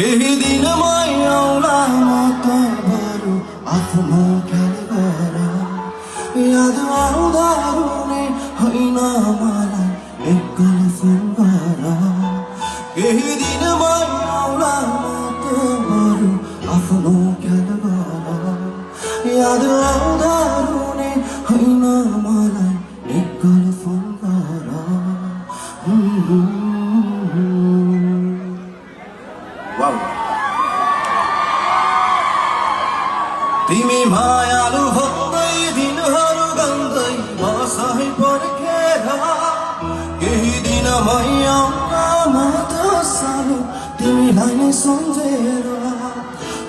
केही दिनमै आउला म त बरु आफ्नो ख्याल गर याद आउँदा रुने होइन मलाई एक्लै फोन गर केही दिनमै आउला म त बरु आफ्नो ख्याल गर याद आउँदा रुने होइन मलाई एक्लै फोन गर Wow. तिमी मायालु भन्दै दिनहरू गन्दै बसै पर्खेर केही दिनमै आउला म त सानो तिमीलाई नै सम्झेर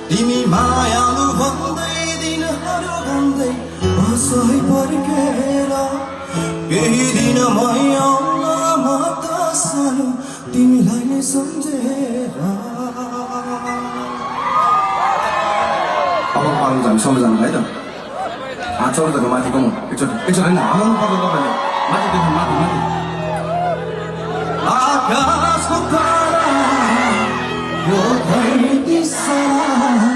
तिमी मायालु भन्दै दिनहरू गन्दै बसै पर्खेर केही दिनमै आउला म त सानो तिमीलाई नै सम्झेर अब पाउनु जानु सम्म जानु है त हात चौधको माथिको म एकचोटि होइन हमाउनु पर्छ तपाईँले माथिदेखि माथि आकाशको तारा यो धरती सारा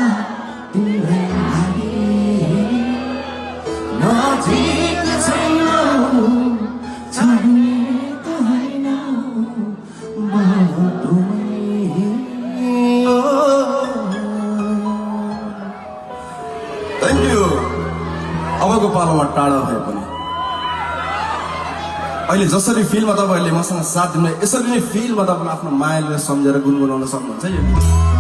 तिमीलाई लागि नजिक छैनौ चाहिने त होइन थ्याङ्क यू अबको पालोमा टाढा भए पनि अहिले जसरी फिल्डमा तपाईँहरूले मसँग साथ दिनु यसरी नै फिल्डमा तपाईँले आफ्नो मायाले सम्झेर गुनगुनाउन सक्नुहुन्छ यो